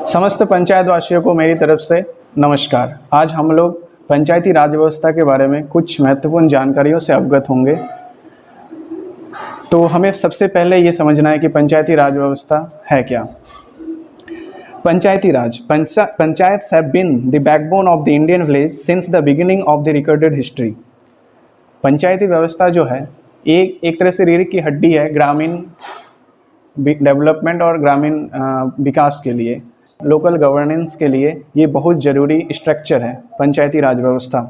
समस्त पंचायत वासियों को मेरी तरफ से नमस्कार। आज हम लोग पंचायती राज व्यवस्था के बारे में कुछ महत्वपूर्ण जानकारियों से अवगत होंगे। तो हमें सबसे पहले ये समझना है कि पंचायती राज व्यवस्था है क्या। Panchayati Raj panchayat have been the backbone of the Indian village since the beginning of the recorded history. पंचायती व्यवस्था जो है एक तरह से रीढ़ की हड्डी है ग्रामीण डेवलपमेंट और ग्रामीण विकास के लिए, लोकल गवर्नेंस के लिए ये बहुत ज़रूरी स्ट्रक्चर है पंचायती राज व्यवस्था।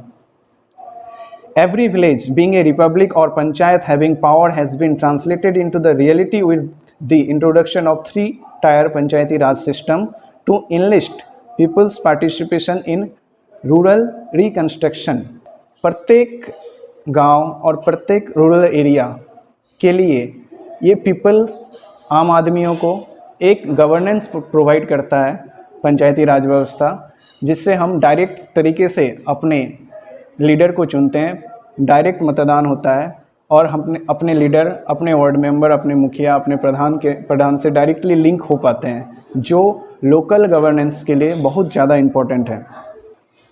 Every village being a republic और panchayat having power has been translated into the reality with the introduction of 3 tier Panchayati Raj system to enlist people's participation in rural reconstruction. प्रत्येक गांव और प्रत्येक रूरल एरिया के लिए ये पीपल्स आम आदमियों को एक गवर्नेंस प्रोवाइड करता है पंचायती राज व्यवस्था, जिससे हम डायरेक्ट तरीके से अपने लीडर को चुनते हैं। डायरेक्ट मतदान होता है और हम अपने लीडर, अपने वार्ड मेंबर, अपने मुखिया, अपने प्रधान से डायरेक्टली लिंक हो पाते हैं, जो लोकल गवर्नेंस के लिए बहुत ज़्यादा इम्पोर्टेंट है।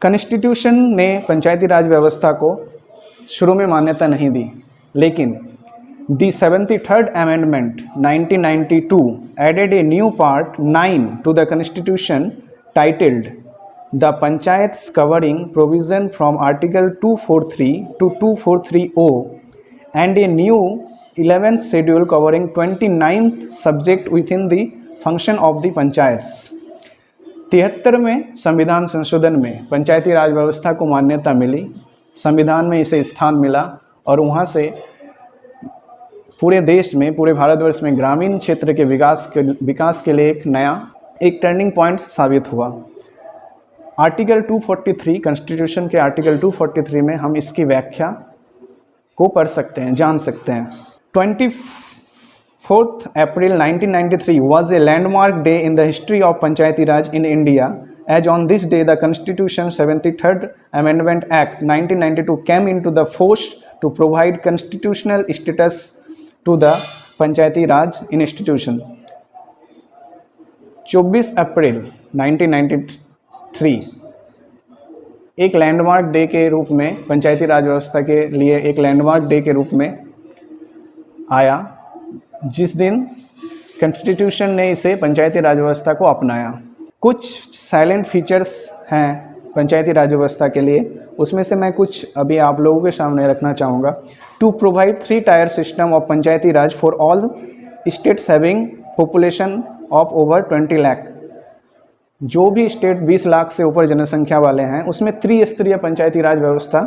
कॉन्स्टिट्यूशन ने पंचायती राज व्यवस्था को शुरू में मान्यता नहीं दी, लेकिन The 73rd Amendment 1992 added a new part 9 to the Constitution titled The Panchayats, covering provision from Article 243 to 243O and a new 11th schedule covering 29th subject within the function of the Panchayats। 73वें संविधान संशोधन में पंचायती राज व्यवस्था को मान्यता मिली, संविधान में इसे स्थान मिला और वहाँ से पूरे देश में, पूरे भारतवर्ष में ग्रामीण क्षेत्र के विकास के लिए एक टर्निंग पॉइंट साबित हुआ। आर्टिकल 243 कॉन्स्टिट्यूशन के आर्टिकल 243 में हम इसकी व्याख्या को पढ़ सकते हैं, जान सकते हैं। 24 अप्रैल 1993 was a landmark day in the history of Panchayati Raj in India, as on this day the Constitution 73rd Amendment Act 1992 came into the force to provide constitutional status to the Panchayati Raj institution. 24 अप्रैल 1993 एक landmark day के रूप में, पंचायती राज व्यवस्था के लिए एक landmark day के रूप में आया, जिस दिन कॉन्स्टिट्यूशन ने इसे पंचायती राज व्यवस्था को अपनाया। कुछ साइलेंट फीचर्स हैं पंचायती राज व्यवस्था के लिए, उसमें से मैं कुछ अभी आप लोगों के सामने रखना चाहूँगा। To provide 3 tier system of panchayati raj for all states having population of over 20 lakh. जो भी स्टेट 20 लाख से ऊपर जनसंख्या वाले हैं, उसमें त्रिस्तरीय पंचायती राज व्यवस्था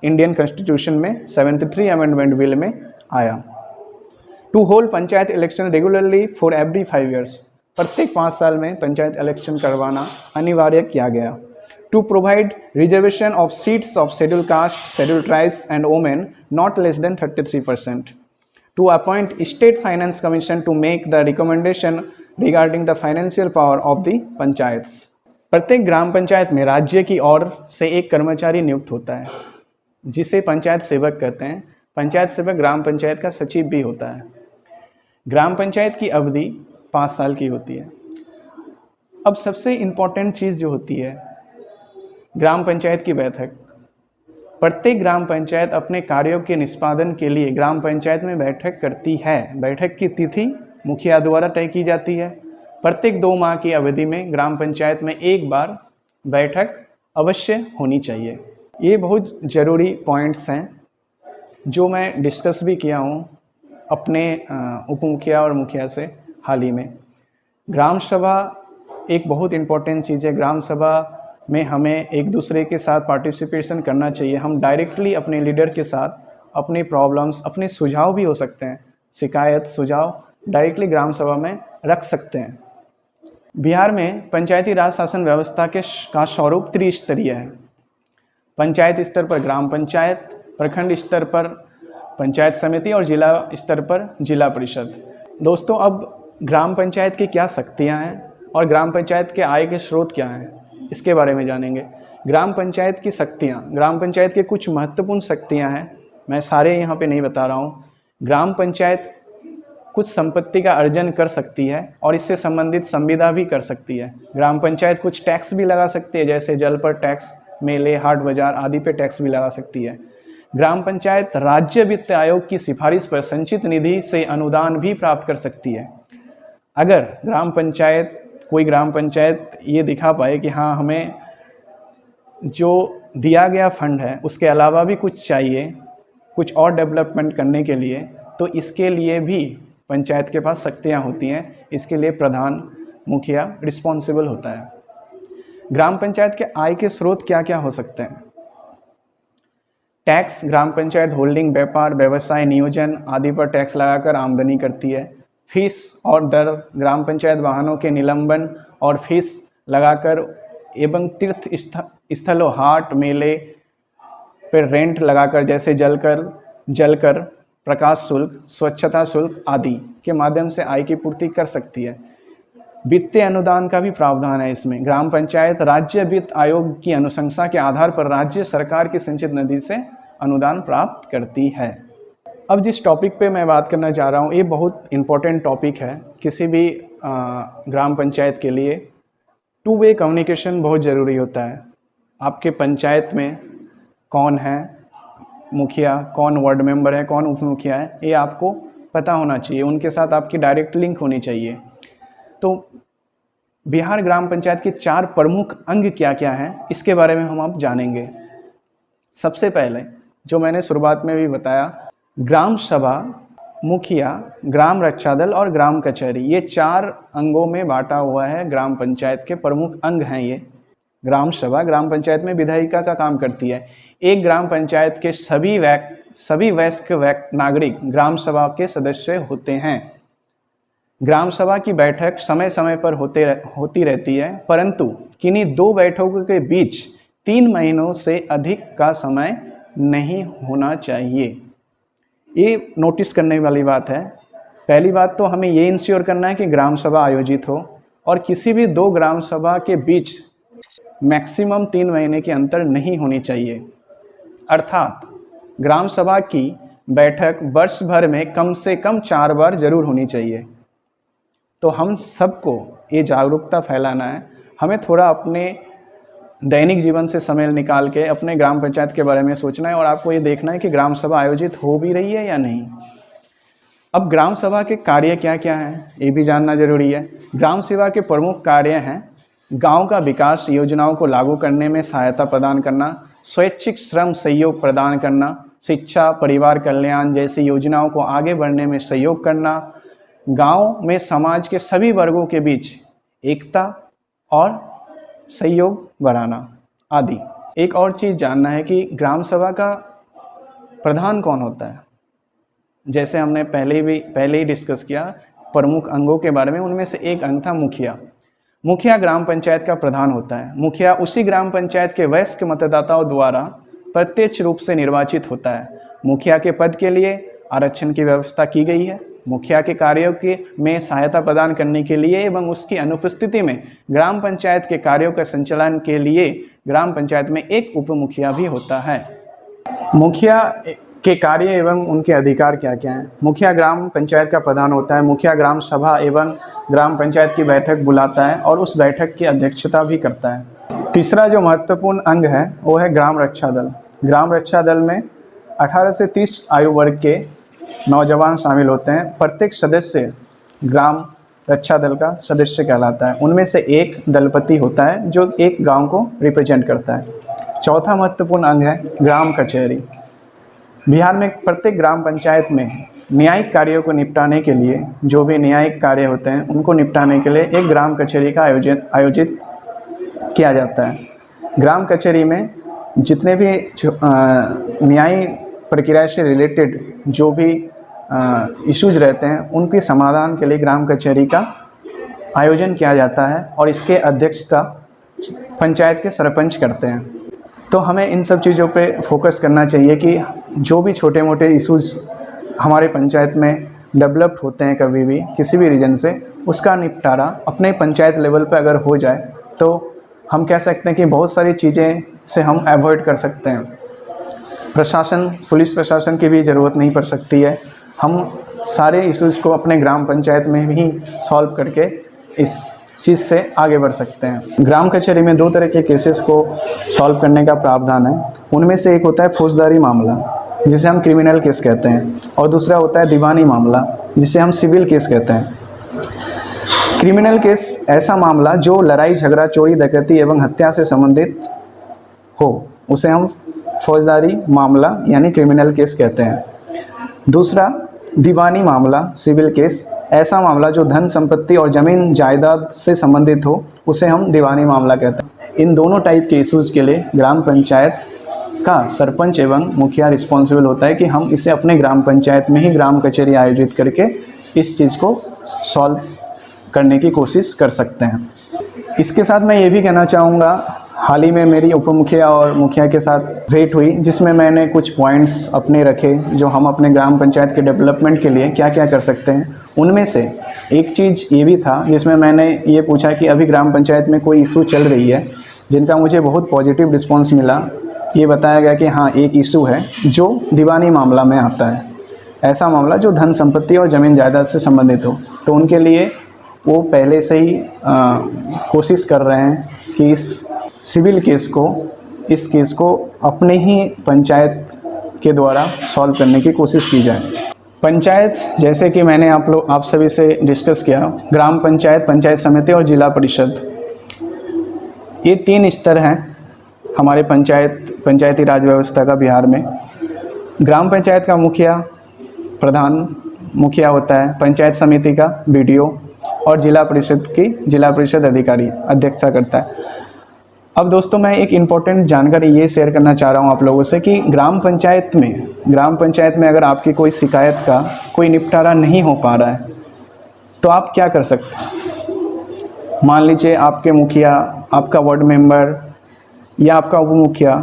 इंडियन कॉन्स्टिट्यूशन में 73 अमेंडमेंट बिल में आया। To hold panchayat election regularly for every 5 years. प्रत्येक 5 साल में पंचायत इलेक्शन करवाना अनिवार्य किया गया। To provide reservation of seats of schedule caste, schedule tribes and women not less than 33%। To appoint state finance commission to make the recommendation regarding the financial power of the panchayats. प्रत्येक ग्राम पंचायत में राज्य की ओर से एक कर्मचारी नियुक्त होता है, जिसे पंचायत सेवक कहते हैं। पंचायत सेवक ग्राम पंचायत का सचिव भी होता है। ग्राम पंचायत की अवधि 5 साल की होती है। अब सबसे इम्पॉर्टेंट चीज़ जो होती है, ग्राम पंचायत की बैठक। प्रत्येक ग्राम पंचायत अपने कार्यों के निष्पादन के लिए ग्राम पंचायत में बैठक करती है। बैठक की तिथि मुखिया द्वारा तय की जाती है। प्रत्येक 2 माह की अवधि में ग्राम पंचायत में एक बार बैठक अवश्य होनी चाहिए। ये बहुत ज़रूरी पॉइंट्स हैं जो मैं डिस्कस भी किया हूँ अपने उप मुखिया और मुखिया से हाल ही में। ग्राम सभा एक बहुत इम्पोर्टेंट चीज़ है। ग्राम सभा में हमें एक दूसरे के साथ पार्टिसिपेशन करना चाहिए। हम डायरेक्टली अपने लीडर के साथ अपनी प्रॉब्लम्स, अपने सुझाव भी हो सकते हैं, शिकायत सुझाव डायरेक्टली ग्राम सभा में रख सकते हैं। बिहार में पंचायती राज शासन व्यवस्था का स्वरूप त्रिस्तरीय है। पंचायत स्तर पर ग्राम पंचायत, प्रखंड स्तर पर पंचायत समिति और जिला स्तर पर जिला परिषद। दोस्तों, अब ग्राम पंचायत की क्या शक्तियाँ हैं और ग्राम पंचायत के आय के स्रोत क्या हैं, इसके बारे में जानेंगे। ग्राम पंचायत की शक्तियाँ, ग्राम पंचायत के कुछ महत्वपूर्ण शक्तियाँ हैं, मैं सारे यहाँ पे नहीं बता रहा हूँ। ग्राम पंचायत कुछ संपत्ति का अर्जन कर सकती है और इससे संबंधित संविदा भी कर सकती है। ग्राम पंचायत कुछ टैक्स भी लगा सकती है, जैसे जल पर टैक्स, मेले, हाट बाजार आदि पे टैक्स भी लगा सकती है। ग्राम पंचायत राज्य वित्त आयोग की सिफारिश पर संचित निधि से अनुदान भी प्राप्त कर सकती है। अगर कोई ग्राम पंचायत ये दिखा पाए कि हाँ, हमें जो दिया गया फंड है उसके अलावा भी कुछ चाहिए, कुछ और डेवलपमेंट करने के लिए, तो इसके लिए भी पंचायत के पास शक्तियाँ होती हैं। इसके लिए प्रधान, मुखिया रिस्पॉन्सिबल होता है। ग्राम पंचायत के आय के स्रोत क्या क्या हो सकते हैं? टैक्स, ग्राम पंचायत होल्डिंग, व्यापार, व्यवसाय, नियोजन आदि पर टैक्स लगाकर आमदनी करती है। फीस और दर, ग्राम पंचायत वाहनों के निलंबन और फीस लगाकर एवं तीर्थ स्थलों, हाट, मेले पर रेंट लगाकर, जैसे जलकर, प्रकाश शुल्क, स्वच्छता शुल्क आदि के माध्यम से आय की पूर्ति कर सकती है। वित्तीय अनुदान का भी प्रावधान है इसमें। ग्राम पंचायत राज्य वित्त आयोग की अनुशंसा के आधार पर राज्य सरकार की संचित निधि से अनुदान प्राप्त करती है। अब जिस टॉपिक पे मैं बात करना चाह रहा हूँ, ये बहुत इम्पोर्टेंट टॉपिक है किसी भी ग्राम पंचायत के लिए। टू वे कम्युनिकेशन बहुत ज़रूरी होता है। आपके पंचायत में कौन है मुखिया, कौन वार्ड मेंबर है, कौन उप मुखिया है, ये आपको पता होना चाहिए। उनके साथ आपकी डायरेक्ट लिंक होनी चाहिए। तो बिहार ग्राम पंचायत के 4 प्रमुख अंग क्या क्या हैं, इसके बारे में हम अब जानेंगे। सबसे पहले जो मैंने शुरुआत में भी बताया, ग्राम सभा, मुखिया, ग्राम रक्षा दल और ग्राम कचहरी, ये 4 अंगों में बांटा हुआ है। ग्राम पंचायत के प्रमुख अंग हैं ये। ग्राम सभा ग्राम पंचायत में विधायिका का काम करती है। एक ग्राम पंचायत के सभी वयस्क नागरिक ग्राम सभा के सदस्य होते हैं। ग्राम सभा की बैठक समय समय पर होती रहती है, परंतु किन्हीं 2 बैठकों के बीच 3 महीनों से अधिक का समय नहीं होना चाहिए। ये नोटिस करने वाली बात है। पहली बात तो हमें ये इंश्योर करना है कि ग्राम सभा आयोजित हो और किसी भी 2 ग्राम सभा के बीच मैक्सिमम 3 महीने के अंतर नहीं होनी चाहिए। अर्थात ग्राम सभा की बैठक वर्ष भर में कम से कम 4 बार जरूर होनी चाहिए। तो हम सबको ये जागरूकता फैलाना है। हमें थोड़ा अपने दैनिक जीवन से समय निकाल के अपने ग्राम पंचायत के बारे में सोचना है और आपको ये देखना है कि ग्राम सभा आयोजित हो भी रही है या नहीं। अब ग्राम सभा के कार्य क्या क्या हैं, ये भी जानना जरूरी है। ग्राम सभा के प्रमुख कार्य हैं: गांव का विकास, योजनाओं को लागू करने में सहायता प्रदान करना, स्वैच्छिक श्रम सहयोग प्रदान करना, शिक्षा, परिवार कल्याण जैसी योजनाओं को आगे बढ़ने में सहयोग करना, गांव में समाज के सभी वर्गों के बीच एकता और सहयोग बढ़ाना आदि। एक और चीज़ जानना है कि ग्राम सभा का प्रधान कौन होता है। जैसे हमने पहले ही डिस्कस किया प्रमुख अंगों के बारे में, उनमें से एक अंग था मुखिया। मुखिया ग्राम पंचायत का प्रधान होता है। मुखिया उसी ग्राम पंचायत के वयस्क मतदाताओं द्वारा प्रत्यक्ष रूप से निर्वाचित होता है। मुखिया के पद के लिए आरक्षण की व्यवस्था की गई है। मुखिया के कार्यों में सहायता प्रदान करने के लिए एवं उसकी अनुपस्थिति में ग्राम पंचायत के कार्यों का संचालन के लिए ग्राम पंचायत में एक उप मुखिया भी होता है। मुखिया के कार्य एवं उनके अधिकार क्या क्या हैं। मुखिया ग्राम पंचायत का प्रधान होता है। मुखिया ग्राम सभा एवं ग्राम पंचायत की बैठक बुलाता है और उस बैठक की अध्यक्षता भी करता है। तीसरा जो महत्वपूर्ण अंग है वो है ग्राम रक्षा दल। ग्राम रक्षा दल में 18 से 30 आयु वर्ग के नौजवान शामिल होते हैं। प्रत्येक सदस्य ग्राम रक्षा दल का सदस्य कहलाता है। उनमें से एक दलपति होता है जो एक गांव को रिप्रेजेंट करता है। चौथा महत्वपूर्ण अंग है ग्राम कचहरी। बिहार में प्रत्येक ग्राम पंचायत में न्यायिक कार्यों को निपटाने के लिए, जो भी न्यायिक कार्य होते हैं उनको निपटाने के लिए एक ग्राम कचहरी का आयोजित किया जाता है। ग्राम कचहरी में जितने भी न्याय प्रक्रिया से रिलेटेड जो भी इश्यूज रहते हैं उनके समाधान के लिए ग्राम कचहरी का आयोजन किया जाता है और इसके अध्यक्षता पंचायत के सरपंच करते हैं। तो हमें इन सब चीज़ों पे फोकस करना चाहिए कि जो भी छोटे मोटे इश्यूज हमारे पंचायत में डेवलप होते हैं कभी भी किसी भी रीजन से, उसका निपटारा अपने पंचायत लेवल पे अगर हो जाए तो हम कह सकते हैं कि बहुत सारी चीज़ें से हम अवॉइड कर सकते हैं। प्रशासन, पुलिस प्रशासन की भी ज़रूरत नहीं पड़ सकती है। हम सारे इश्यूज़ को अपने ग्राम पंचायत में ही सॉल्व करके इस चीज़ से आगे बढ़ सकते हैं। ग्राम कचहरी में 2 तरह के केसेस को सॉल्व करने का प्रावधान है। उनमें से एक होता है फौजदारी मामला, जिसे हम क्रिमिनल केस कहते हैं, और दूसरा होता है दीवानी मामला, जिसे हम सिविल केस कहते हैं। क्रिमिनल केस ऐसा मामला जो लड़ाई झगड़ा, चोरी डकैती एवं हत्या से संबंधित हो, उसे हम फौजदारी मामला यानी क्रिमिनल केस कहते हैं। दूसरा दीवानी मामला, सिविल केस, ऐसा मामला जो धन संपत्ति और ज़मीन जायदाद से संबंधित हो, उसे हम दीवानी मामला कहते हैं। इन दोनों टाइप के इश्यूज़ के लिए ग्राम पंचायत का सरपंच एवं मुखिया रिस्पॉन्सिबल होता है कि हम इसे अपने ग्राम पंचायत में ही ग्राम कचहरी आयोजित करके इस चीज़ को सॉल्व करने की कोशिश कर सकते हैं। इसके साथ मैं ये भी कहना चाहूँगा, हाल ही में मेरी उप मुखिया और मुखिया के साथ भेंट हुई, जिसमें मैंने कुछ पॉइंट्स अपने रखे जो हम अपने ग्राम पंचायत के डेवलपमेंट के लिए क्या क्या कर सकते हैं। उनमें से एक चीज़ ये भी था जिसमें मैंने ये पूछा कि अभी ग्राम पंचायत में कोई इशू चल रही है, जिनका मुझे बहुत पॉजिटिव रिस्पॉन्स मिला। ये बताया गया कि हाँ, एक इशू है जो दीवानी मामला में आता है, ऐसा मामला जो धन संपत्ति और ज़मीन जायदाद से संबंधित हो। तो उनके लिए वो पहले से ही कोशिश कर रहे हैं कि इस सिविल केस को अपने ही पंचायत के द्वारा सॉल्व करने की कोशिश की जाए। पंचायत, जैसे कि मैंने आप सभी से डिस्कस किया, ग्राम पंचायत, पंचायत समिति और जिला परिषद, ये 3 स्तर हैं हमारे पंचायती राज व्यवस्था का बिहार में। ग्राम पंचायत का मुखिया, प्रधान मुखिया होता है, पंचायत समिति का BDO और जिला परिषद अधिकारी अध्यक्षता करता है। अब दोस्तों, मैं एक इम्पॉर्टेंट जानकारी ये शेयर करना चाह रहा हूँ आप लोगों से कि ग्राम पंचायत में अगर आपकी कोई शिकायत का कोई निपटारा नहीं हो पा रहा है तो आप क्या कर सकते हैं। मान लीजिए आपके मुखिया, आपका वार्ड मेंबर या आपका उप मुखिया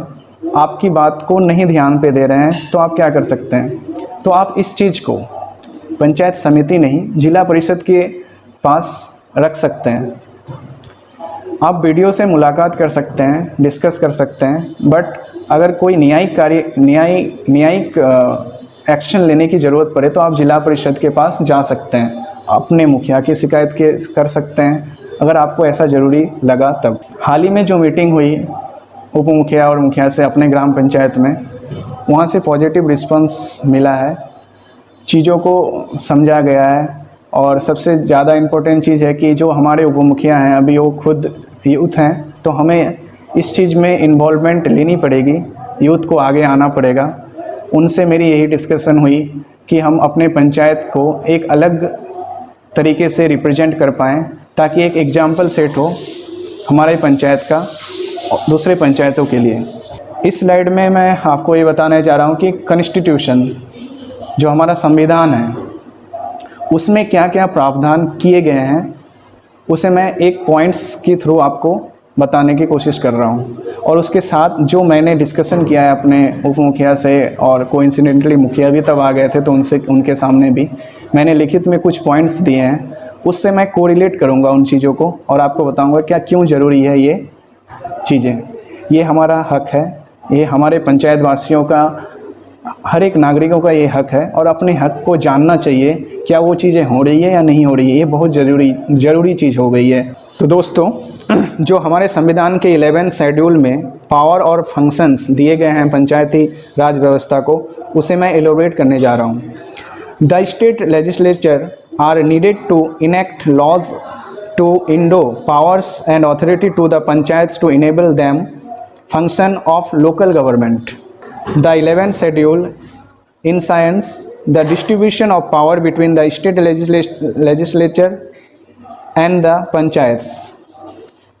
आपकी बात को नहीं ध्यान पे दे रहे हैं, तो आप क्या कर सकते हैं। तो आप इस चीज़ को पंचायत समिति नहीं, जिला परिषद के पास रख सकते हैं। आप BDO से मुलाकात कर सकते हैं, डिस्कस कर सकते हैं, बट अगर कोई न्यायिक एक्शन लेने की ज़रूरत पड़े तो आप जिला परिषद के पास जा सकते हैं, अपने मुखिया की शिकायत कर सकते हैं अगर आपको ऐसा ज़रूरी लगा तब। हाल ही में जो मीटिंग हुई उप मुखिया और मुखिया से अपने ग्राम पंचायत में, वहाँ से पॉजिटिव रिस्पांस मिला है, चीज़ों को समझा गया है। और सबसे ज़्यादा इम्पोर्टेंट चीज़ है कि जो हमारे उप मुखिया हैं, अभी वो खुद यूथ हैं, तो हमें इस चीज़ में इन्वॉल्वमेंट लेनी पड़ेगी, यूथ को आगे आना पड़ेगा। उनसे मेरी यही डिस्कशन हुई कि हम अपने पंचायत को एक अलग तरीके से रिप्रेजेंट कर पाएँ, ताकि एक एग्जाम्पल सेट हो हमारे पंचायत का दूसरे पंचायतों के लिए। इस स्लाइड में मैं आपको ये बताना चाह रहा हूँ कि कॉन्स्टिट्यूशन जो हमारा संविधान है, उसमें क्या क्या प्रावधान किए गए हैं, उसे मैं एक पॉइंट्स के थ्रू आपको बताने की कोशिश कर रहा हूँ। और उसके साथ जो मैंने डिस्कशन किया है अपने उप मुखिया से, और कोइंसिडेंटली मुखिया भी तब आ गए थे, तो उनके सामने भी मैंने लिखित में कुछ पॉइंट्स दिए हैं, उससे मैं कोरिलेट करूँगा उन चीज़ों को और आपको बताऊँगा क्या क्यों ज़रूरी है ये चीज़ें। ये हमारा हक है, ये हमारे पंचायत वासियों का, हर एक नागरिकों का ये हक है, और अपने हक को जानना चाहिए क्या वो चीज़ें हो रही है या नहीं हो रही है। ये बहुत ज़रूरी चीज़ हो गई है। तो दोस्तों, जो हमारे संविधान के 11 शेड्यूल में पावर और फंक्शंस दिए गए हैं पंचायती राज व्यवस्था को, उसे मैं एलोबरेट करने जा रहा हूँ। The state legislature are needed to enact laws to endow powers and authority to the panchayats to enable them function of local government. The 11th schedule enshrines the distribution of power between the state legislature and the panchayats.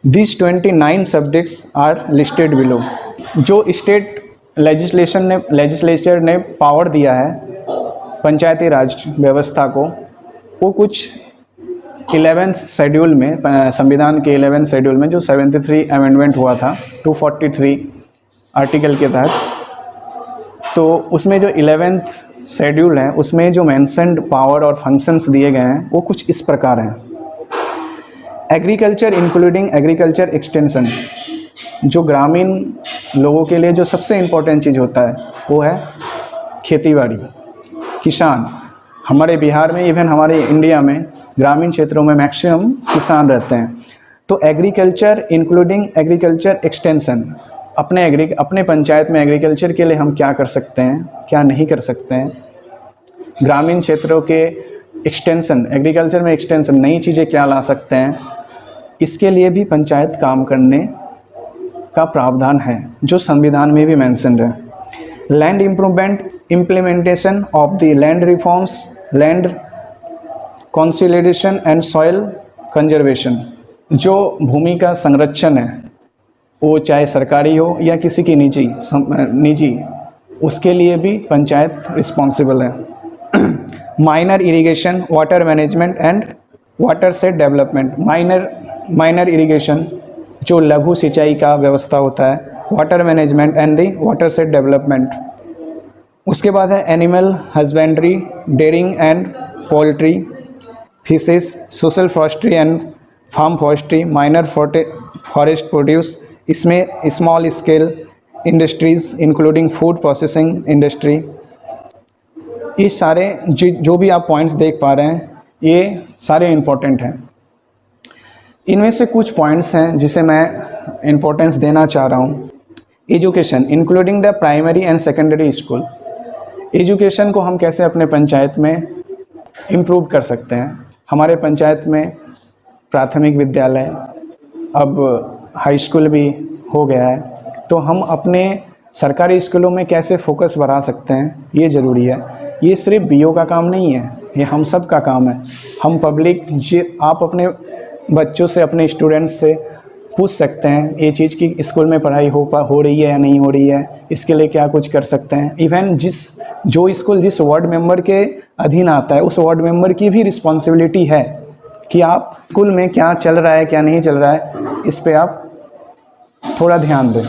These 29 subjects are listed below. जो state legislature ने power दिया है पंचायती राज व्यवस्था को, वो कुछ 11th schedule में, संविधान के 11th शेड्यूल में जो 73 अमेंडमेंट हुआ था 243 आर्टिकल के तहत, तो उसमें जो 11th शेड्यूल है उसमें जो मेंशन्ड पावर और फंक्शंस दिए गए हैं वो कुछ इस प्रकार हैं। एग्रीकल्चर इंक्लूडिंग एग्रीकल्चर एक्सटेंशन, जो ग्रामीण लोगों के लिए जो सबसे इम्पोर्टेंट चीज़ होता है वो है खेती बाड़ी, किसान। हमारे बिहार में, इवन हमारे इंडिया में ग्रामीण क्षेत्रों में मैक्सिमम किसान रहते हैं। तो एग्रीकल्चर इंक्लूडिंग एग्रीकल्चर एक्सटेंशन, अपने पंचायत में एग्रीकल्चर के लिए हम क्या कर सकते हैं, क्या नहीं कर सकते हैं, ग्रामीण क्षेत्रों के एक्सटेंशन, एग्रीकल्चर में एक्सटेंशन, नई चीज़ें क्या ला सकते हैं, इसके लिए भी पंचायत काम करने का प्रावधान है जो संविधान में भी मेंशन्ड है। Land improvement, implementation of the land reforms, land consolidation and soil conservation, जो भूमि का संरक्षण है वो चाहे सरकारी हो या किसी की निजी, उसके लिए भी पंचायत रिस्पॉन्सिबल है। Minor irrigation, water management and watershed development, minor irrigation जो लघु सिंचाई का व्यवस्था होता है, water management and the watershed development. उसके बाद है animal husbandry, dairying and poultry, fishes, social forestry and farm forestry, minor forest produce, इसमें small scale industries including food processing industry. ये सारे जो भी आप पॉइंट्स देख पा रहे हैं ये सारे इम्पोर्टेंट हैं। इनमें से कुछ पॉइंट्स हैं जिसे मैं इम्पोर्टेंस देना चाह रहा हूँ। Education including the primary and secondary school, education को हम कैसे अपने पंचायत में इम्प्रूव कर सकते हैं। हमारे पंचायत में प्राथमिक विद्यालय, अब हाई स्कूल भी हो गया है, तो हम अपने सरकारी स्कूलों में कैसे फोकस बढ़ा सकते हैं, ये ज़रूरी है। ये सिर्फ बीओ का काम नहीं है, ये हम सब का काम है। हम पब्लिक, आप अपने बच्चों से, अपने स्टूडेंट्स से पूछ सकते हैं ये चीज़ की स्कूल में पढ़ाई हो रही है या नहीं हो रही है, इसके लिए क्या कुछ कर सकते हैं। इवन जो स्कूल जिस वार्ड मेंबर के अधीन आता है, उस वार्ड मेंबर की भी रिस्पॉन्सिबिलिटी है कि आप स्कूल में क्या चल रहा है, क्या नहीं चल रहा है, इस पे आप थोड़ा ध्यान दें।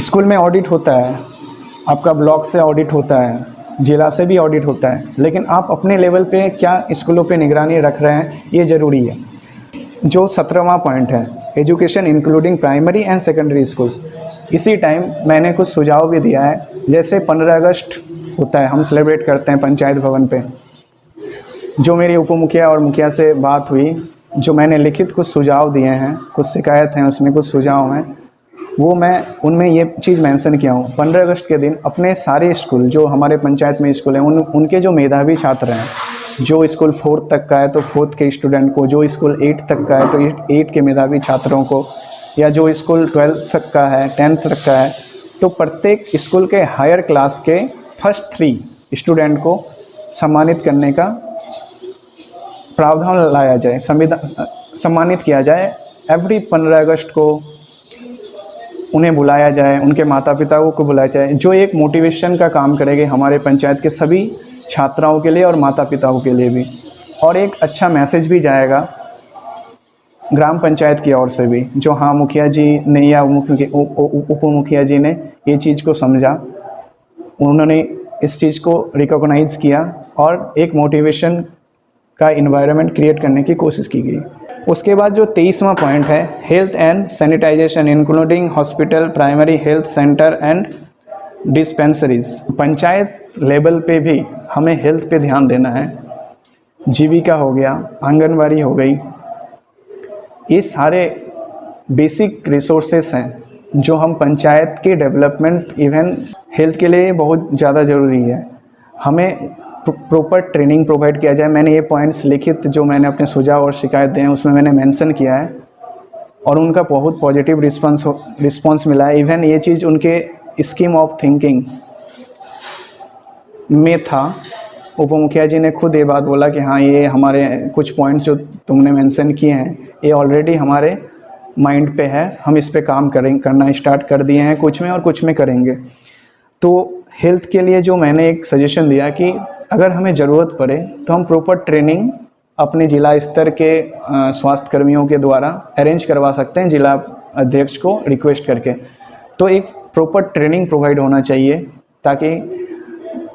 स्कूल में ऑडिट होता है, आपका ब्लॉक से ऑडिट होता है, जिला से भी ऑडिट होता है, लेकिन आप अपने लेवल पे क्या स्कूलों पे निगरानी रख रहे हैं, ये ज़रूरी है। जो 17वां पॉइंट है, education including primary and secondary schools, इसी टाइम मैंने कुछ सुझाव भी दिया है। जैसे 15 अगस्त होता है, हम सेलिब्रेट करते हैं पंचायत भवन पे। जो मेरी उप मुखिया और मुखिया से बात हुई, जो मैंने लिखित कुछ सुझाव दिए हैं, कुछ शिकायत हैं, उसमें कुछ सुझाव हैं, वो मैं उनमें ये चीज़ मेंशन किया हूँ। 15 अगस्त के दिन अपने सारे स्कूल, जो हमारे पंचायत में स्कूल हैं, उनके जो मेधावी छात्र हैं, जो स्कूल 4th तक का है तो 4th के स्टूडेंट को, जो स्कूल 8th तक का है तो 8 के मेधावी छात्रों को, या जो स्कूल 12th तक का है, 10th तक का है, तो प्रत्येक स्कूल के हायर क्लास के फर्स्ट 3 स्टूडेंट को सम्मानित करने का प्रावधान लाया जाए, सम्मानित किया जाए। एवरी 15 अगस्त को उन्हें बुलाया जाए, उनके माता पिता को बुलाया जाए, जो एक मोटिवेशन का काम करेंगे हमारे पंचायत के सभी छात्राओं के लिए और माता पिताओं के लिए भी। और एक अच्छा मैसेज भी जाएगा ग्राम पंचायत की ओर से भी, जो हाँ मुखिया जी ने या उप मुखिया जी ने ये चीज़ को समझा, उन्होंने इस चीज़ को रिकॉग्नाइज़ किया और एक मोटिवेशन का इन्वायरमेंट क्रिएट करने की कोशिश की गई। उसके बाद जो 23वां पॉइंट है, health and sanitization including hospital, primary health centre and dispensaries. Panchayat level पे भी हमें हेल्थ पे ध्यान देना है। जीविका हो गया, आंगनवाड़ी हो गई, ये सारे बेसिक रिसोर्सेस हैं जो हम पंचायत के डेवलपमेंट, इवन हेल्थ के लिए बहुत ज़्यादा ज़रूरी है। हमें प्रॉपर ट्रेनिंग प्रोवाइड किया जाए। मैंने ये पॉइंट्स लिखित जो मैंने अपने सुझाव और शिकायत दिए हैं उसमें मैंने मेंशन किया है और उनका बहुत पॉजिटिव रिस्पांस मिला है। इवन ये चीज़ उनके स्कीम ऑफ थिंकिंग में था। उप मुखिया जी ने खुद ये बात बोला कि हाँ, ये हमारे कुछ पॉइंट्स जो तुमने मेंशन किए हैं ये ऑलरेडी हमारे माइंड पे है, हम इस पे काम करना स्टार्ट कर दिए हैं, कुछ में और कुछ में करेंगे। तो हेल्थ के लिए जो मैंने एक सजेशन दिया कि अगर हमें ज़रूरत पड़े तो हम प्रॉपर ट्रेनिंग अपने ज़िला स्तर के स्वास्थ्य कर्मियों के द्वारा अरेंज करवा सकते हैं, जिला अध्यक्ष को रिक्वेस्ट करके। तो एक प्रॉपर ट्रेनिंग प्रोवाइड होना चाहिए ताकि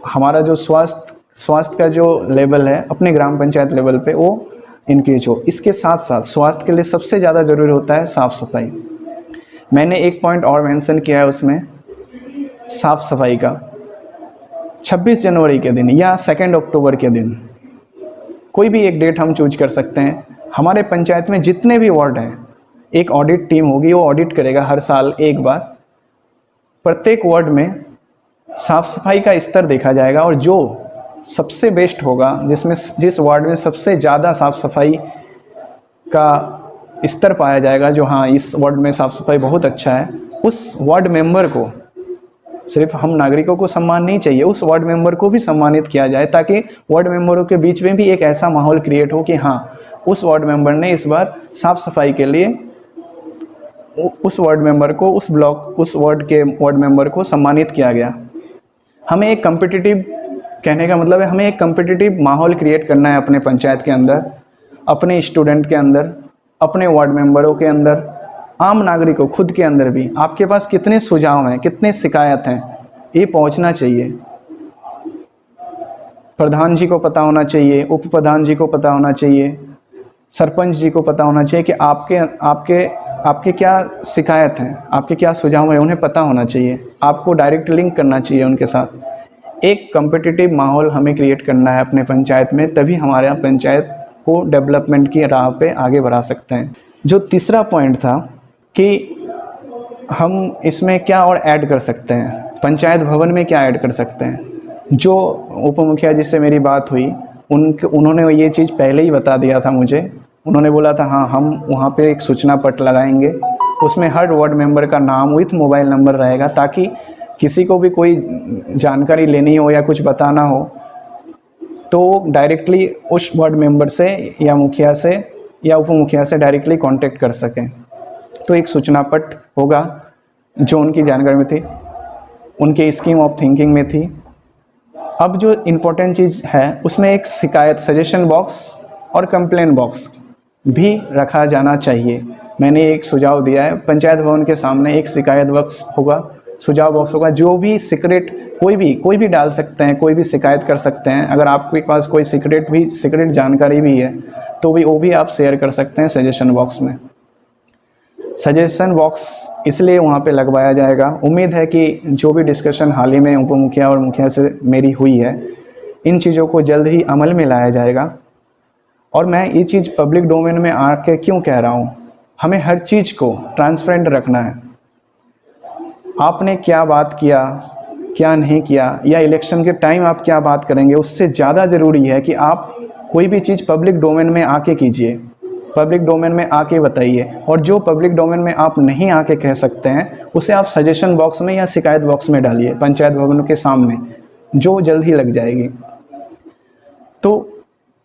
हमारा जो स्वास्थ्य का जो लेवल है अपने ग्राम पंचायत लेवल पे वो इंक्रीज हो। इसके साथ साथ स्वास्थ्य के लिए सबसे ज़्यादा ज़रूरी होता है साफ़ सफाई। मैंने एक पॉइंट और मेंशन किया है उसमें, साफ़ सफाई का। 26 जनवरी के दिन या 2 अक्टूबर के दिन, कोई भी एक डेट हम चूज कर सकते हैं। हमारे पंचायत में जितने भी वार्ड हैं, एक ऑडिट टीम होगी, वो ऑडिट करेगा हर साल एक बार। प्रत्येक वार्ड में साफ़ सफाई का स्तर देखा जाएगा और जो सबसे बेस्ट होगा, जिस वार्ड में सबसे ज़्यादा साफ़ सफाई का स्तर पाया जाएगा, जो हाँ इस वार्ड में साफ़ सफाई बहुत अच्छा है, उस वार्ड मेंबर को, सिर्फ हम नागरिकों को सम्मान नहीं चाहिए, उस वार्ड मेंबर को भी सम्मानित किया जाए, ताकि वार्ड मेंबरों के बीच में भी एक ऐसा माहौल क्रिएट हो कि हाँ उस वार्ड मेंबर ने इस बार साफ़ सफाई के लिए उस वार्ड मेंबर को, उस ब्लॉक, उस वार्ड के वार्ड मेंबर को सम्मानित किया गया। हमें एक कम्पिटिटिव, कहने का मतलब है हमें एक कम्पिटिटिव माहौल क्रिएट करना है अपने पंचायत के अंदर, अपने स्टूडेंट के अंदर, अपने वार्ड मेंबरों के अंदर, आम नागरिकों खुद के अंदर भी। आपके पास कितने सुझाव हैं, कितने शिकायत हैं, ये पहुंचना चाहिए। प्रधान जी को पता होना चाहिए, उप प्रधान जी को पता होना चाहिए, सरपंच जी को पता होना चाहिए कि आपके क्या शिकायत हैं, आपके क्या सुझाव हैं, उन्हें पता होना चाहिए। आपको डायरेक्ट लिंक करना चाहिए उनके साथ। एक कम्पिटिटिव माहौल हमें क्रिएट करना है अपने पंचायत में, तभी हमारे पंचायत को डेवलपमेंट की राह पे आगे बढ़ा सकते हैं। जो तीसरा पॉइंट था कि हम इसमें क्या और ऐड कर सकते हैं, पंचायत भवन में क्या ऐड कर सकते हैं। जो उप मुखिया जी से मेरी बात हुई, उन्होंने ये चीज़ पहले ही बता दिया था मुझे। उन्होंने बोला था हाँ हम वहाँ पे एक सूचना पट लगाएंगे, उसमें हर वार्ड मेंबर का नाम विथ मोबाइल नंबर रहेगा, ताकि किसी को भी कोई जानकारी लेनी हो या कुछ बताना हो तो डायरेक्टली उस वार्ड मेंबर से या मुखिया से या उप मुखिया से डायरेक्टली कांटेक्ट कर सकें। तो एक सूचना पट होगा जो उनकी जानकारी में थी, उनके स्कीम ऑफ थिंकिंग में थी। अब जो इम्पोर्टेंट चीज़ है उसमें एक शिकायत सजेशन बॉक्स और कंप्लेन बॉक्स भी रखा जाना चाहिए। मैंने एक सुझाव दिया है, पंचायत भवन के सामने एक शिकायत बॉक्स होगा, सुझाव बॉक्स होगा। जो भी सीक्रेट कोई भी डाल सकते हैं, कोई भी शिकायत कर सकते हैं। अगर आपके पास कोई सीक्रेट जानकारी भी है तो वो भी आप शेयर कर सकते हैं सजेशन बॉक्स में। सजेशन बॉक्स इसलिए वहाँ पे लगवाया जाएगा, उम्मीद है कि जो भी डिस्कशन हाल ही में उप मुखिया और मुखिया से मेरी हुई है, इन चीज़ों को जल्द ही अमल में लाया जाएगा। और मैं ये चीज़ पब्लिक डोमेन में आके क्यों कह रहा हूँ, हमें हर चीज़ को ट्रांसपेरेंट रखना है। आपने क्या बात किया, क्या नहीं किया, या इलेक्शन के टाइम आप क्या बात करेंगे, उससे ज़्यादा ज़रूरी है कि आप कोई भी चीज़ पब्लिक डोमेन में आके कीजिए, पब्लिक डोमेन में आके बताइए। और जो पब्लिक डोमेन में आप नहीं आके कह सकते हैं, उसे आप सजेशन बॉक्स में या शिकायत बॉक्स में डालिए पंचायत भवन के सामने, जो जल्द ही लग जाएगी। तो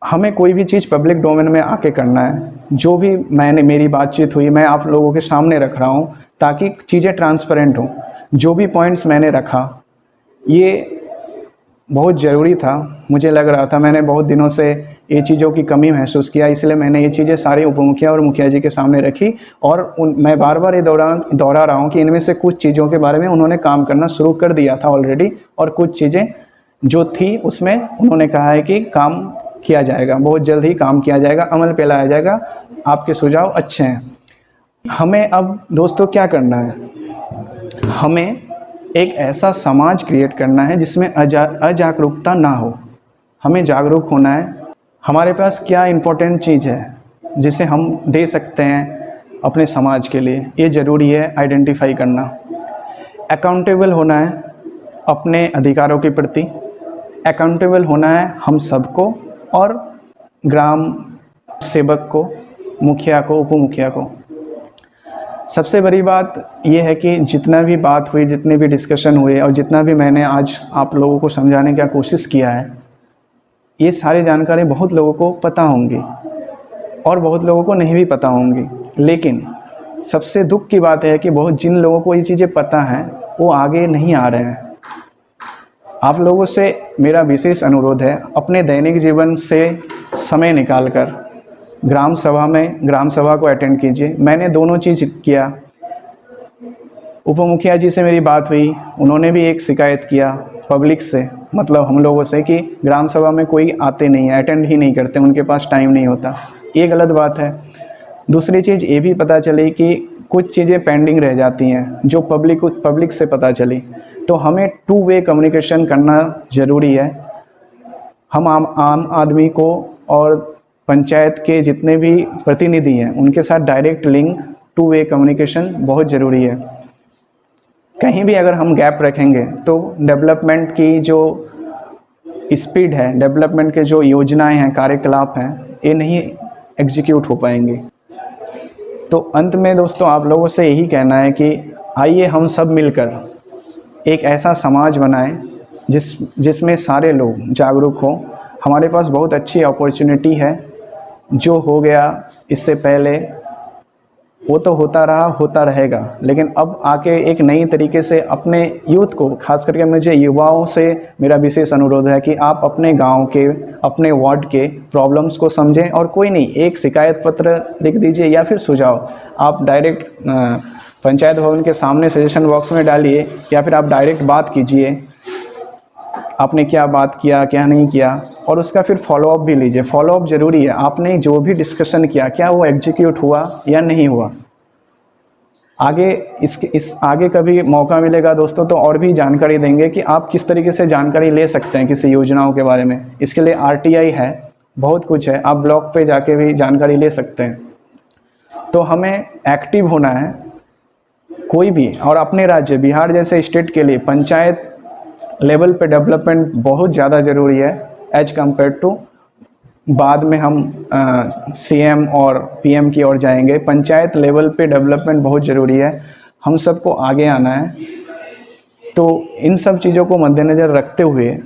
हमें कोई भी चीज़ पब्लिक डोमेन में आके करना है। जो भी मेरी बातचीत हुई, मैं आप लोगों के सामने रख रहा हूँ ताकि चीज़ें ट्रांसपेरेंट हों। जो भी पॉइंट्स मैंने रखा, ये बहुत ज़रूरी था, मुझे लग रहा था। मैंने बहुत दिनों से ये चीज़ों की कमी महसूस किया, इसलिए मैंने ये चीज़ें सारी उप मुखिया और मुखिया जी के सामने रखी। और मैं बार बार ये दोहरा रहा हूँ कि इनमें से कुछ चीज़ों के बारे में उन्होंने काम करना शुरू कर दिया था ऑलरेडी, और कुछ चीज़ें जो थी उसमें उन्होंने कहा है कि काम किया जाएगा, बहुत जल्द ही काम किया जाएगा, अमल पे लाया जाएगा। आपके सुझाव अच्छे हैं। हमें अब दोस्तों क्या करना है, हमें एक ऐसा समाज क्रिएट करना है जिसमें अजागरूकता ना हो। हमें जागरूक होना है। हमारे पास क्या इम्पोर्टेंट चीज़ है जिसे हम दे सकते हैं अपने समाज के लिए, ये ज़रूरी है आइडेंटिफाई करना। अकाउंटेबल होना है अपने अधिकारों के प्रति, अकाउंटेबल होना है हम सबको, और ग्राम सेवक को, मुखिया को, उप मुखिया को। सबसे बड़ी बात यह है कि जितना भी बात हुई, जितने भी डिस्कशन हुए, और जितना भी मैंने आज आप लोगों को समझाने का कोशिश किया है, ये सारी जानकारी बहुत लोगों को पता होंगी और बहुत लोगों को नहीं भी पता होंगी। लेकिन सबसे दुख की बात है कि जिन लोगों को ये चीज़ें पता हैं वो आगे नहीं आ रहे हैं। आप लोगों से मेरा विशेष अनुरोध है, अपने दैनिक जीवन से समय निकालकर ग्राम सभा को अटेंड कीजिए। मैंने दोनों चीज़ किया। उप मुखिया जी से मेरी बात हुई, उन्होंने भी एक शिकायत किया पब्लिक से, मतलब हम लोगों से, कि ग्राम सभा में कोई आते नहीं है, अटेंड ही नहीं करते, उनके पास टाइम नहीं होता। ये गलत बात है। दूसरी चीज़ ये भी पता चली कि कुछ चीज़ें पेंडिंग रह जाती हैं, जो पब्लिक से पता चली। तो हमें टू वे कम्युनिकेशन करना ज़रूरी है। हम आम आदमी को और पंचायत के जितने भी प्रतिनिधि हैं उनके साथ direct link, two way communication बहुत ज़रूरी है। कहीं भी अगर हम गैप रखेंगे तो डेवलपमेंट की जो स्पीड है, डेवलपमेंट के जो योजनाएं हैं, कार्यकलाप हैं, ये नहीं एग्जीक्यूट हो पाएंगे। तो अंत में दोस्तों आप लोगों से यही कहना है कि आइए हम सब मिलकर एक ऐसा समाज बनाएं जिसमें सारे लोग जागरूक हों। हमारे पास बहुत अच्छी अपॉर्चुनिटी है। जो हो गया इससे पहले वो तो होता रहा, होता रहेगा, लेकिन अब आके एक नई तरीके से अपने यूथ को, खास करके मुझे युवाओं से मेरा विशेष अनुरोध है कि आप अपने गांव के, अपने वार्ड के प्रॉब्लम्स को समझें। और कोई नहीं, एक शिकायत पत्र लिख दीजिए या फिर सुझाव आप डायरेक्ट पंचायत भवन के सामने सजेशन बॉक्स में डालिए, या फिर आप डायरेक्ट बात कीजिए, आपने क्या बात किया, क्या नहीं किया, और उसका फिर फॉलोअप भी लीजिए। फॉलोअप ज़रूरी है। आपने जो भी डिस्कशन किया क्या वो एग्जीक्यूट हुआ या नहीं हुआ। आगे इस आगे कभी मौका मिलेगा दोस्तों तो और भी जानकारी देंगे कि आप किस तरीके से जानकारी ले सकते हैं किसी योजनाओं के बारे में। इसके लिए RTI है, बहुत कुछ है, आप ब्लॉग पे जाके भी जानकारी ले सकते हैं। तो हमें एक्टिव होना है कोई भी, और अपने राज्य बिहार जैसे स्टेट के लिए पंचायत लेवल पे डेवलपमेंट बहुत ज़्यादा ज़रूरी है एज कम्पेयर टू। बाद में हम CM और PM की ओर जाएंगे। पंचायत लेवल पे डेवलपमेंट बहुत ज़रूरी है, हम सबको आगे आना है। तो इन सब चीज़ों को मद्देनज़र रखते हुए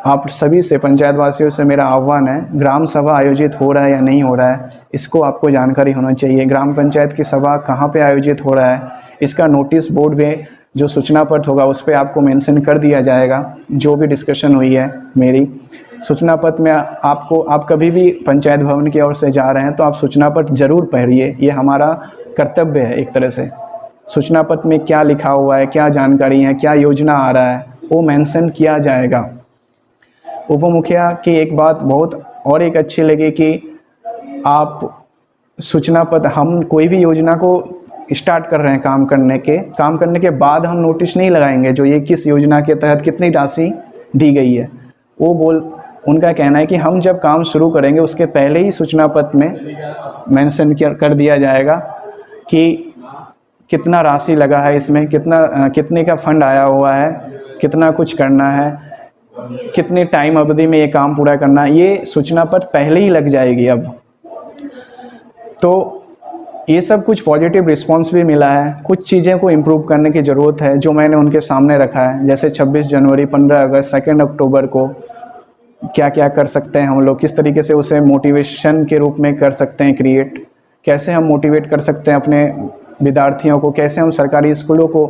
आप सभी से, पंचायत वासियों से मेरा आह्वान है, ग्राम सभा आयोजित हो रहा है या नहीं हो रहा है, इसको आपको जानकारी होना चाहिए। ग्राम पंचायत की सभा कहाँ पे आयोजित हो रहा है, इसका नोटिस बोर्ड में जो सूचना पत्र होगा उस पर आपको मेंशन कर दिया जाएगा। जो भी डिस्कशन हुई है मेरी सूचना पत्र में आपको, आप कभी भी पंचायत भवन की ओर से जा रहे हैं तो आप सूचना पत्र ज़रूर पढ़िए। ये हमारा कर्तव्य है एक तरह से। सूचना पत्र में क्या लिखा हुआ है, क्या जानकारी है, क्या योजना आ रहा है, वो मेंशन किया जाएगा। उप मुखिया की एक बात बहुत और एक अच्छी लगी कि आप सूचना पत्र, हम कोई भी योजना को स्टार्ट कर रहे हैं काम करने के बाद हम नोटिस नहीं लगाएंगे जो ये किस योजना के तहत कितनी राशि दी गई है। उनका कहना है कि हम जब काम शुरू करेंगे उसके पहले ही सूचना पत्र में मेंशन कर दिया जाएगा कि कितना राशि लगा है इसमें, कितने का फंड आया हुआ है, कितना कुछ करना है, कितने टाइम अवधि में ये काम पूरा करना है, ये सूचना पत्र पहले ही लग जाएगी अब। तो ये सब कुछ पॉजिटिव रिस्पांस भी मिला है। कुछ चीज़ें को इम्प्रूव करने की ज़रूरत है जो मैंने उनके सामने रखा है, जैसे 26 जनवरी, 15 अगस्त, 2 अक्टूबर को क्या क्या कर सकते हैं हम लोग, किस तरीके से उसे मोटिवेशन के रूप में कर सकते हैं क्रिएट, कैसे हम मोटिवेट कर सकते हैं अपने विद्यार्थियों को, कैसे हम सरकारी स्कूलों को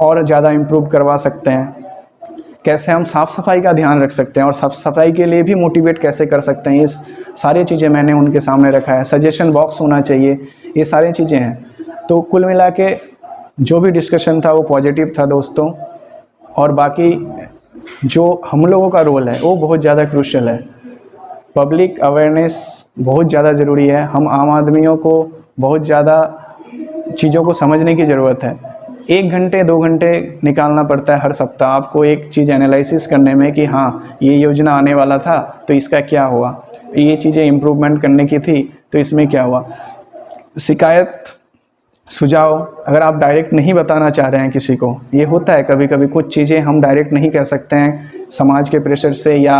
और ज़्यादा इम्प्रूव करवा सकते हैं, कैसे हम साफ़ सफाई का ध्यान रख सकते हैं और साफ़ सफाई के लिए भी मोटिवेट कैसे कर सकते हैं। ये सारी चीज़ें मैंने उनके सामने रखा है। सजेशन बॉक्स होना चाहिए, ये सारी चीज़ें हैं। तो कुल मिला के जो भी डिस्कशन था वो पॉजिटिव था दोस्तों। और बाकी जो हम लोगों का रोल है वो बहुत ज़्यादा क्रूशियल है। पब्लिक अवेयरनेस बहुत ज़्यादा ज़रूरी है। हम आम आदमियों को बहुत ज़्यादा चीज़ों को समझने की ज़रूरत है। 1 घंटे 2 घंटे निकालना पड़ता है हर सप्ताह आपको एक चीज़ एनालिसिस करने में कि हाँ ये योजना आने वाला था तो इसका क्या हुआ, ये चीज़ें इम्प्रूवमेंट करने की थी तो इसमें क्या हुआ। शिकायत सुझाव अगर आप डायरेक्ट नहीं बताना चाह रहे हैं किसी को, ये होता है कभी कभी कुछ चीज़ें हम डायरेक्ट नहीं कह सकते हैं समाज के प्रेशर से या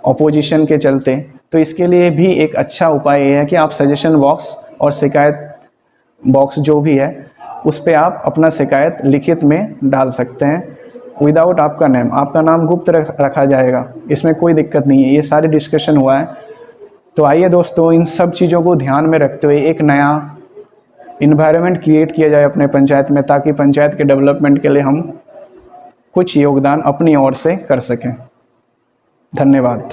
अपोजिशन के चलते, तो इसके लिए भी एक अच्छा उपाय ये है कि आप सजेशन बॉक्स और शिकायत बॉक्स जो भी है उस पर आप अपना शिकायत लिखित में डाल सकते हैं विदाउट आपका नेम। आपका नाम गुप्त रखा जाएगा, इसमें कोई दिक्कत नहीं है। ये सारी डिस्कशन हुआ है। तो आइए दोस्तों, इन सब चीज़ों को ध्यान में रखते हुए एक नया इन्वायरमेंट क्रिएट किया जाए अपने पंचायत में, ताकि पंचायत के डेवलपमेंट के लिए हम कुछ योगदान अपनी ओर से कर सकें। धन्यवाद।